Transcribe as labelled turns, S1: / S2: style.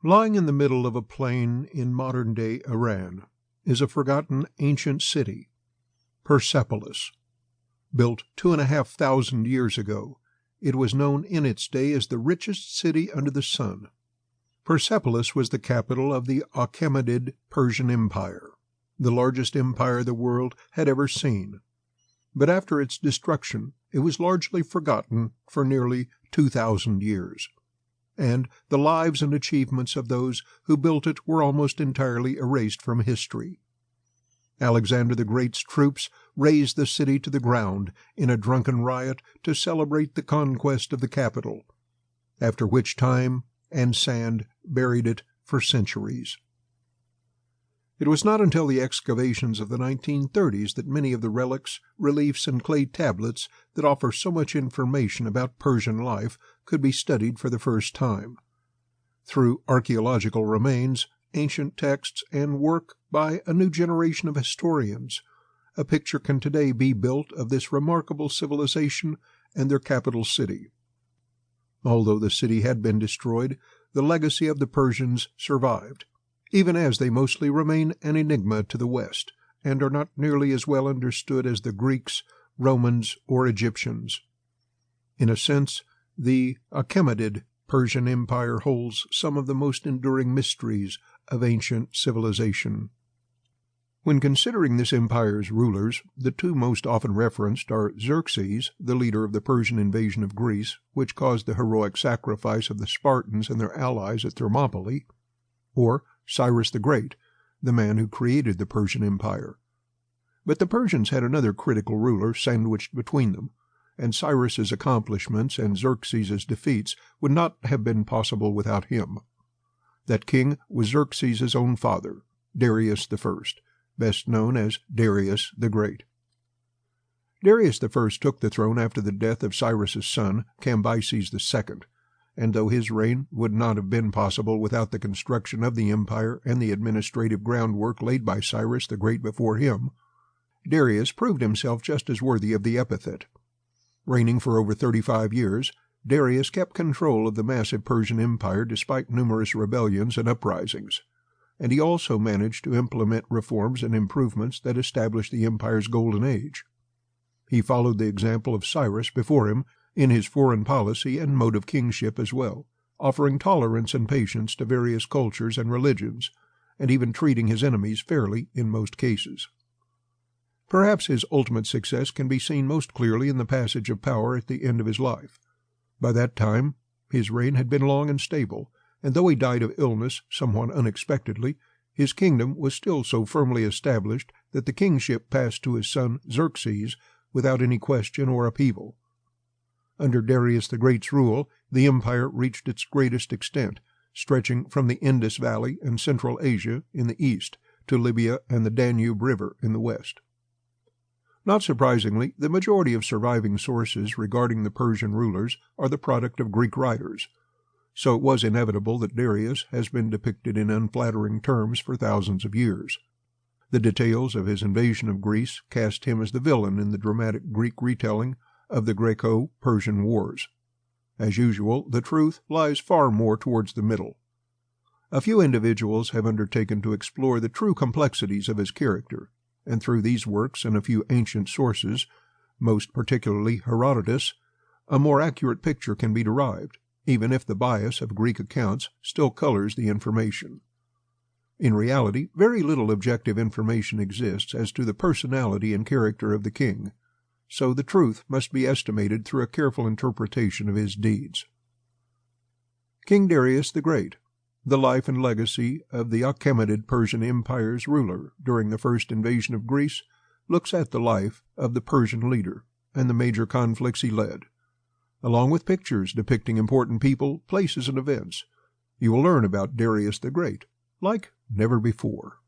S1: Lying in the middle of a plain in modern-day Iran is a forgotten ancient city, Persepolis. Built 2,500 years ago, it was known in its day as the richest city under the sun. Persepolis was the capital of the Achaemenid Persian Empire, the largest empire the world had ever seen. But after its destruction, it was largely forgotten for nearly 2,000 years, and the lives and achievements of those who built it were almost entirely erased from history. Alexander the Great's troops razed the city to the ground in a drunken riot to celebrate the conquest of the capital, after which time and sand buried it for centuries. It was not until the excavations of the 1930s that many of the relics, reliefs, and clay tablets that offer so much information about Persian life could be studied for the first time. Through archaeological remains, ancient texts, and work by a new generation of historians, a picture can today be built of this remarkable civilization and their capital city. Although the city had been destroyed, the legacy of the Persians survived, even as they mostly remain an enigma to the West, and are not nearly as well understood as the Greeks, Romans, or Egyptians. In a sense, the Achaemenid Persian Empire holds some of the most enduring mysteries of ancient civilization. When considering this empire's rulers, the two most often referenced are Xerxes, the leader of the Persian invasion of Greece, which caused the heroic sacrifice of the Spartans and their allies at Thermopylae, or Cyrus the Great, the man who created the Persian Empire. But the Persians had another critical ruler sandwiched between them, and Cyrus's accomplishments and Xerxes's defeats would not have been possible without him. That king was Xerxes's own father, Darius I, best known as Darius the Great. Darius I took the throne after the death of Cyrus's son, Cambyses II, and though his reign would not have been possible without the construction of the empire and the administrative groundwork laid by Cyrus the Great before him, Darius proved himself just as worthy of the epithet. Reigning for over 35 years, Darius kept control of the massive Persian Empire despite numerous rebellions and uprisings, and he also managed to implement reforms and improvements that established the empire's golden age. He followed the example of Cyrus before him in his foreign policy and mode of kingship as well, offering tolerance and patience to various cultures and religions, and even treating his enemies fairly in most cases. Perhaps his ultimate success can be seen most clearly in the passage of power at the end of his life. By that time, his reign had been long and stable, and though he died of illness somewhat unexpectedly, his kingdom was still so firmly established that the kingship passed to his son Xerxes without any question or upheaval. Under Darius the Great's rule, the empire reached its greatest extent, stretching from the Indus Valley and Central Asia in the east to Libya and the Danube River in the west. Not surprisingly, the majority of surviving sources regarding the Persian rulers are the product of Greek writers, so it was inevitable that Darius has been depicted in unflattering terms for thousands of years. The details of his invasion of Greece cast him as the villain in the dramatic Greek retelling of the Greco-Persian Wars. As usual, the truth lies far more towards the middle. A few individuals have undertaken to explore the true complexities of his character, and through these works and a few ancient sources, most particularly Herodotus, a more accurate picture can be derived, even if the bias of Greek accounts still colors the information. In reality, very little objective information exists as to the personality and character of the king, so the truth must be estimated through a careful interpretation of his deeds. King Darius the Great, the life and legacy of the Achaemenid Persian Empire's ruler during the first invasion of Greece, looks at the life of the Persian leader and the major conflicts he led. Along with pictures depicting important people, places, and events, you will learn about Darius the Great like never before.